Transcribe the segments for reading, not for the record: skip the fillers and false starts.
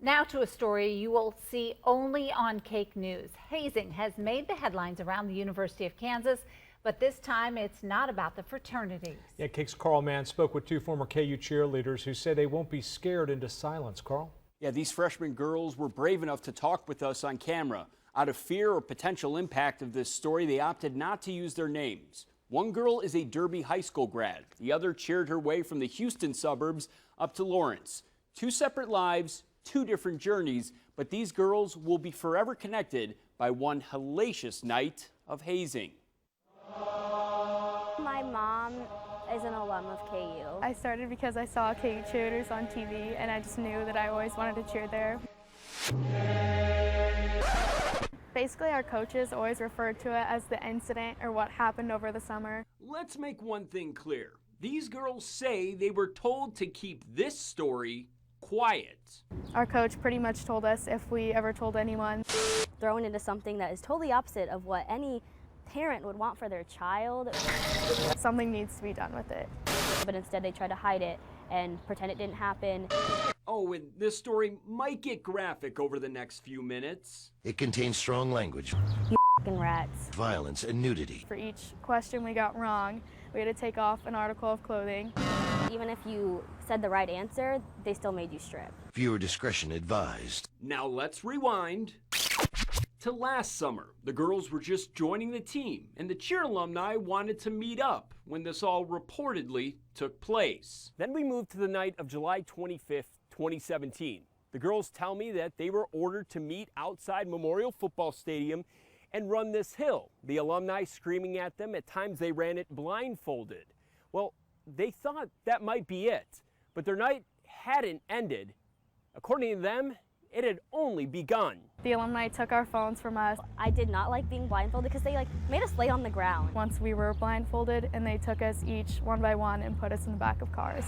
Now to a story you will see only on Cake News. Hazing has made the headlines around the University of Kansas, but this time it's not about the fraternities. Yeah, Cake's Karl spoke with two former KU cheerleaders who say they won't be scared into silence. Karl? Yeah, these freshman girls were brave enough to talk with us on camera. Out of fear or potential impact of this story, they opted not to use their names. One girl is a Derby High School grad. The other cheered her way from the Houston suburbs up to Lawrence. Two separate lives, two different journeys, but these girls will be forever connected by one hellacious night of hazing. My mom is an alum of KU. I started because I saw KU cheerleaders on TV and I just knew that I always wanted to cheer there. Basically, our coaches always referred to it as the incident or what happened over the summer. Let's make one thing clear. These girls say they were told to keep this story quiet. Our coach pretty much told us if we ever told anyone. Thrown into something that is totally opposite of what any parent would want for their child. Something needs to be done with it. But instead they try to hide it and pretend it didn't happen. Oh, and this story might get graphic over the next few minutes. It contains strong language, You f***ing rats. violence, and nudity. For each question we got wrong, we had to take off an article of clothing. Even if you said the right answer, they still made you strip. Viewer discretion advised. Now let's rewind to last summer. The girls were just joining the team, and the cheer alumni wanted to meet up when this all reportedly took place. Then we moved to the night of July 25th, 2017. The girls tell me that they were ordered to meet outside Memorial Football Stadium and run this hill. The alumni screaming at them. At times they ran it blindfolded. Well, they thought that might be it, but their night hadn't ended. According to them, it had only begun. The alumni took our phones from us. I did not like being blindfolded because they made us lay on the ground. Once we were blindfolded, and they took us each one by one and put us in the back of cars.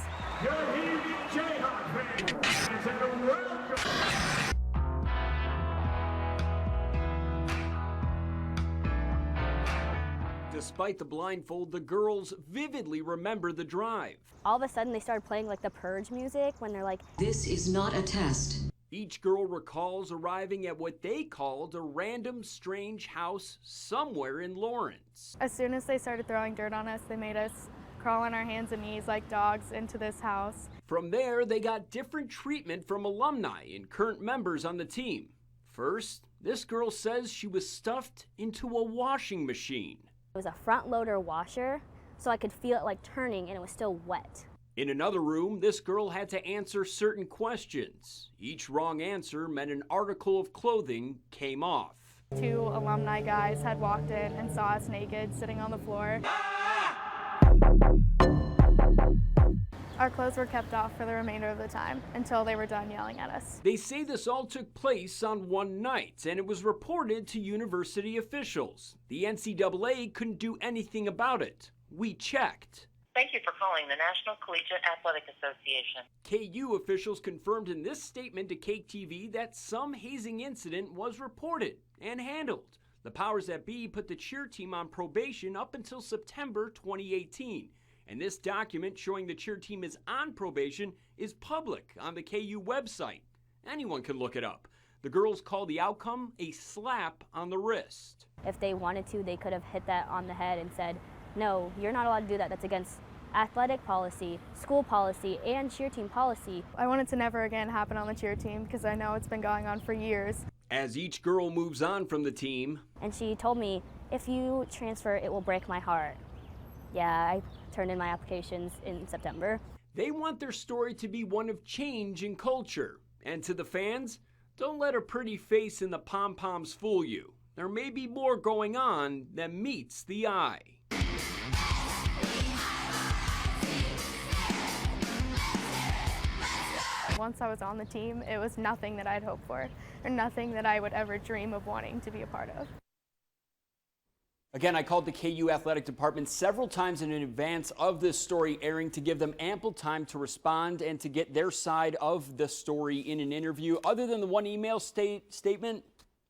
Despite the blindfold, the girls vividly remember the drive. All of a sudden they started playing like the Purge music when they're like, "This is not a test." Each girl recalls arriving at what they called a random strange house somewhere in Lawrence. As soon as they started throwing dirt on us, they made us crawl on our hands and knees like dogs into this house. From there, they got different treatment from alumni and current members on the team. First, this girl says she was stuffed into a washing machine. it was a front loader washer, so I could feel it like turning and it was still wet. In another room, this girl had to answer certain questions. Each wrong answer meant an article of clothing came off. Two alumni guys had walked in and saw us naked, sitting on the floor. Our clothes were kept off for the remainder of the time until they were done yelling at us. They say this all took place on one night, and it was reported to university officials. The NCAA couldn't do anything about it. We checked. Thank you for calling the National Collegiate Athletic Association. KU officials confirmed in this statement to Cake TV that some hazing incident was reported and handled. The powers that be put the cheer team on probation up until September 2018. And this document showing the cheer team is on probation is public on the KU website. Anyone can look it up. The girls call the outcome a slap on the wrist. If they wanted to, they could have hit that on the head and said, no, you're not allowed to do that. That's against athletic policy, school policy, and cheer team policy. I want it to never again happen on the cheer team because I know it's been going on for years. As each girl moves on from the team, And she told me, if you transfer, it will break my heart. Yeah, I turned in my applications in September. they want their story to be one of change in culture. And to the fans, don't let a pretty face and the pom-poms fool you. There may be more going on than meets the eye. Once I was on the team, it was nothing that I'd hoped for, or nothing that I would ever dream of wanting to be a part of. Again, I called the KU Athletic Department several times in advance of this story airing to give them ample time to respond and to get their side of the story in an interview. Other than the one email statement,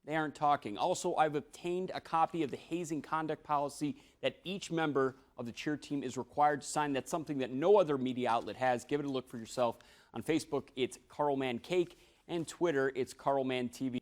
they aren't talking. Also, I've obtained a copy of the hazing conduct policy that each member of the cheer team is required to sign. That's something that no other media outlet has. Give it a look for yourself. On Facebook, it's Karl Cake, and Twitter, it's KarlManTV.